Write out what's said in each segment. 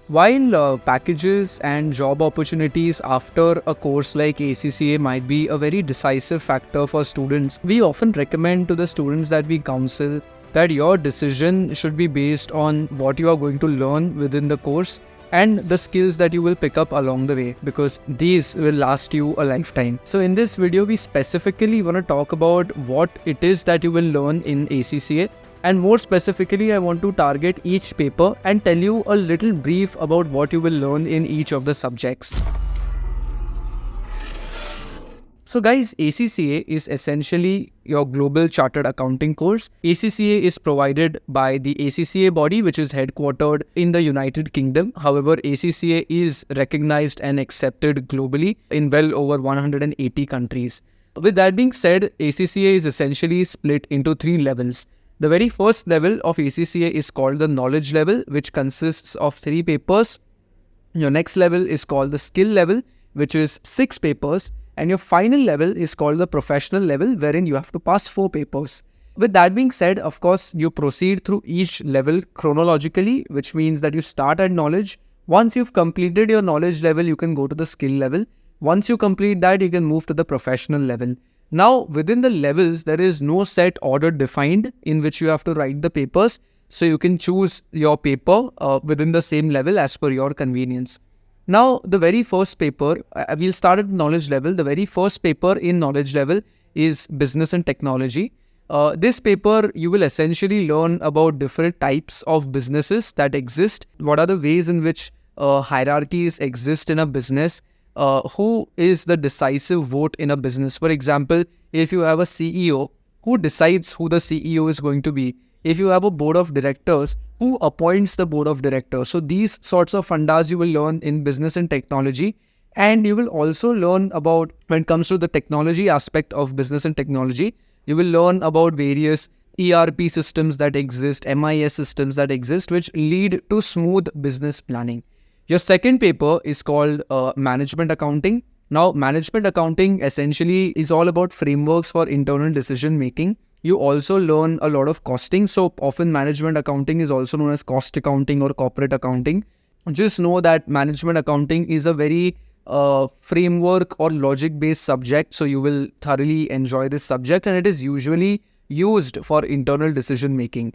While packages and job opportunities after a course like ACCA might be a very decisive factor for students, we often recommend to the students that we counsel that your decision should be based on what you are going to learn within the course and the skills that you will pick up along the way, because these will last you a lifetime. So in this video, we specifically want to talk about what it is that you will learn in ACCA. And more specifically, I want to target each paper and tell you a little brief about what you will learn in each of the subjects. So guys, ACCA is essentially your Global Chartered Accounting course. ACCA is provided by the ACCA body, which is headquartered in the United Kingdom. However, ACCA is recognized and accepted globally in well over 180 countries. With that being said, ACCA is essentially split into 3 levels. The very first level of ACCA is called the knowledge level, which consists of 3 papers. Your next level is called the skill level, which is 6 papers. And your final level is called the professional level, wherein you have to pass 4 papers. With that being said, of course, you proceed through each level chronologically, which means that you start at knowledge. Once you've completed your knowledge level, you can go to the skill level. Once you complete that, you can move to the professional level. Now, within the levels, there is no set order defined in which you have to write the papers. So you can choose your paper within the same level as per your convenience. Now, the very first paper, we'll start at knowledge level. The very first paper in knowledge level is business and technology. This paper, you will essentially learn about different types of businesses that exist. What are the ways in which hierarchies exist in a business? Who is the decisive vote in a business? For example, if you have a CEO, who decides who the CEO is going to be? If you have a board of directors, who appoints the board of directors? So these sorts of fundas you will learn in business and technology. And you will also learn about, when it comes to the technology aspect of business and technology, you will learn about various ERP systems that exist, MIS systems that exist, which lead to smooth business planning. Your second paper is called management accounting. Now, management accounting essentially is all about frameworks for internal decision making. You also learn a lot of costing. So often management accounting is also known as cost accounting or corporate accounting. Just know that management accounting is a very framework or logic based subject. So you will thoroughly enjoy this subject, and it is usually used for internal decision making.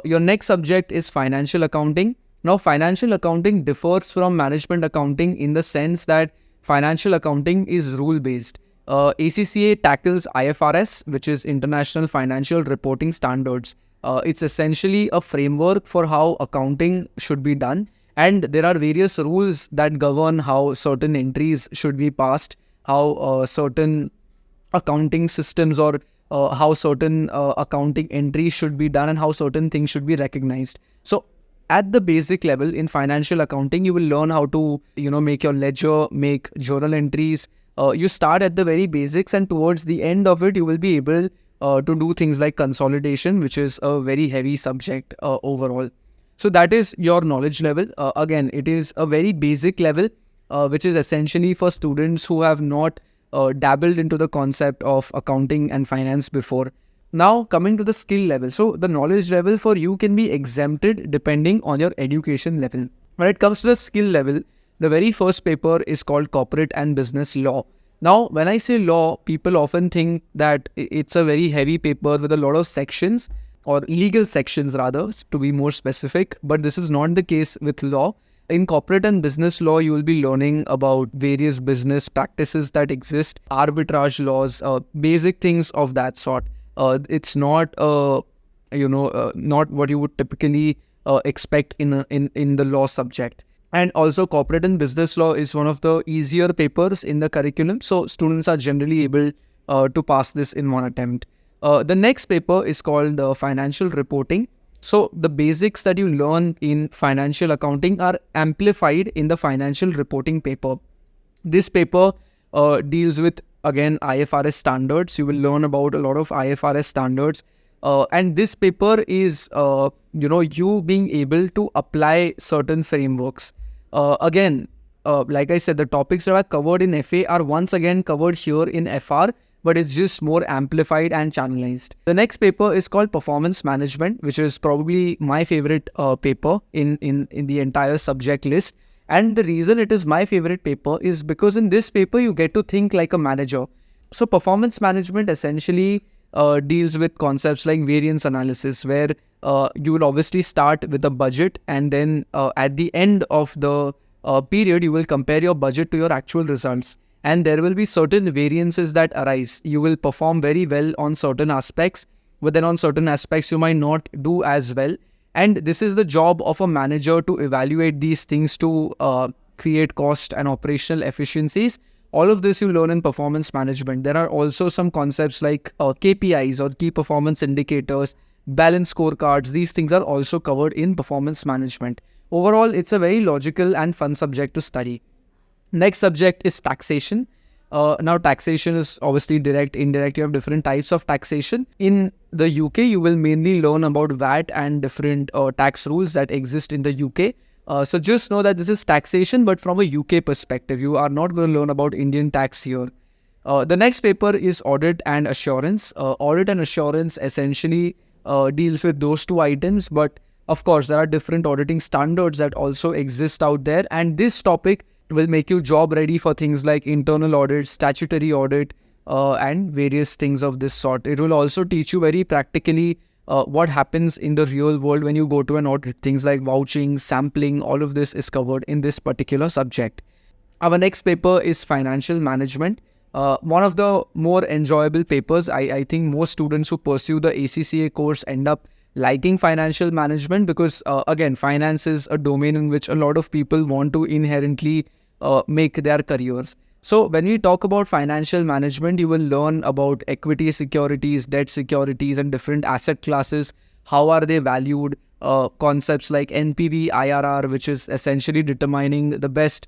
Your next subject is financial accounting. Now, financial accounting differs from management accounting in the sense that financial accounting is rule-based. ACCA tackles IFRS, which is International Financial Reporting Standards. It's essentially a framework for how accounting should be done. And there are various rules that govern how certain entries should be passed, how certain accounting systems or how certain accounting entries should be done, and how certain things should be recognized. So at the basic level in financial accounting, you will learn how to, make your ledger, make journal entries. You start at the very basics, and towards the end of it, you will be able to do things like consolidation, which is a very heavy subject overall. So that is your knowledge level. Again, it is a very basic level, which is essentially for students who have not dabbled into the concept of accounting and finance before. Now, coming to the skill level. So the knowledge level for you can be exempted depending on your education level. When it comes to the skill level, the very first paper is called corporate and business law. Now, when I say law, people often think that it's a very heavy paper with a lot of sections, or legal sections rather, to be more specific. But this is not the case with law. In corporate and business law, you will be learning about various business practices that exist, arbitrage laws, basic things of that sort. It's not, not what you would typically expect in the law subject. And also, corporate and business law is one of the easier papers in the curriculum. So students are generally able to pass this in one attempt. The next paper is called financial reporting. So the basics that you learn in financial accounting are amplified in the financial reporting paper. This paper deals with, again, IFRS standards. You will learn about a lot of IFRS standards. And this paper is, you being able to apply certain frameworks. Again, like I said, the topics that are covered in FA are once again covered here in FR, but it's just more amplified and channelized. The next paper is called Performance Management, which is probably my favorite paper in the entire subject list. And the reason it is my favorite paper is because in this paper, you get to think like a manager. So performance management essentially deals with concepts like variance analysis, where you will obviously start with a budget, and then at the end of the period, you will compare your budget to your actual results. And there will be certain variances that arise. You will perform very well on certain aspects, but then on certain aspects, you might not do as well. And this is the job of a manager to evaluate these things to create cost and operational efficiencies. All of this you learn in performance management. There are also some concepts like KPIs or key performance indicators, balance scorecards. These things are also covered in performance management. Overall, it's a very logical and fun subject to study. Next subject is taxation. Now, taxation is obviously direct, indirect. You have different types of taxation. In the UK, you will mainly learn about VAT and different tax rules that exist in the UK. So just know that this is taxation, but from a UK perspective. You are not going to learn about Indian tax here. The next paper is audit and assurance. Audit and assurance essentially deals with those two items, but of course, there are different auditing standards that also exist out there. And this topic will make you job ready for things like internal audit, statutory audit, and various things of this sort. It will also teach you very practically what happens in the real world when you go to an audit. Things like vouching, sampling, all of this is covered in this particular subject. Our next paper is financial management. One of the more enjoyable papers. I think most students who pursue the ACCA course end up liking financial management because, again, finance is a domain in which a lot of people want to inherently make their careers. So when we talk about financial management, you will learn about equity securities, debt securities, and different asset classes. How are they valued? Concepts like NPV, IRR, which is essentially determining the best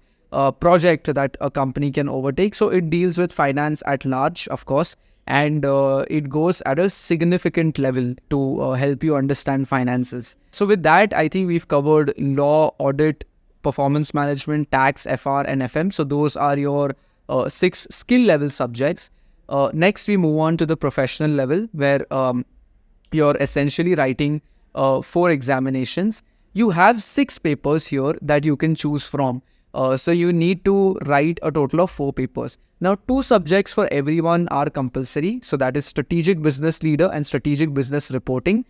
project that a company can overtake. So it deals with finance at large, of course, and it goes at a significant level to help you understand finances. So with that, I think we've covered law, audit, performance management, tax, FR, and FM. So those are your 6 skill level subjects. Next, we move on to the professional level, where you're essentially writing 4 examinations. You have 6 papers here that you can choose from. So you need to write a total of 4 papers. Now, 2 subjects for everyone are compulsory. So that is strategic business leader and strategic business reporting.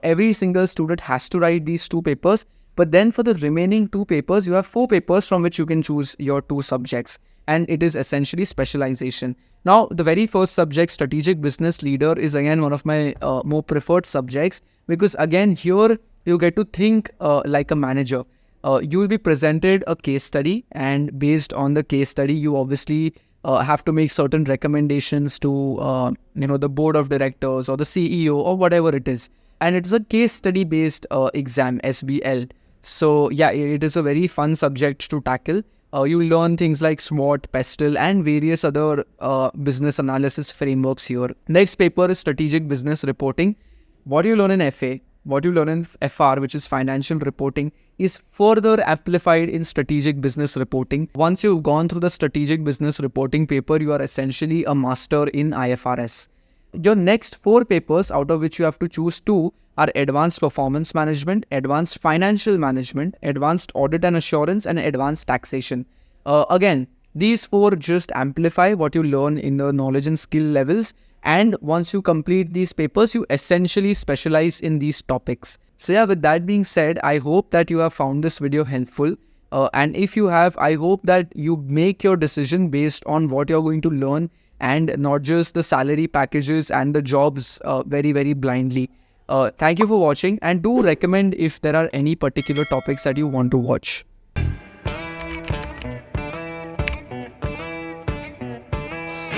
Every single student has to write these 2 papers. But then for the remaining 2 papers, you have 4 papers from which you can choose your 2 subjects. And it is essentially specialization. Now, the very first subject, strategic business leader, is again one of my more preferred subjects, because again, here you get to think like a manager. You will be presented a case study, and based on the case study, you obviously have to make certain recommendations to the board of directors or the CEO or whatever it is. And it is a case study based exam, SBL. So yeah, it is a very fun subject to tackle. You will learn things like SWOT, PESTEL, and various other business analysis frameworks here. Next paper is strategic business reporting. What you learn in FA, what you learn in FR, which is financial reporting, is further amplified in strategic business reporting. Once you've gone through the strategic business reporting paper, you are essentially a master in IFRS. Your next 4 papers, out of which you have to choose 2, are advanced performance management, advanced financial management, advanced audit and assurance, and advanced taxation. Again, these 4 just amplify what you learn in the knowledge and skill levels. And once you complete these papers, you essentially specialize in these topics. So yeah, with that being said, I hope that you have found this video helpful. And if you have, I hope that you make your decision based on what you're going to learn and not just the salary packages and the jobs very, very blindly. Thank you for watching, and do recommend if there are any particular topics that you want to watch.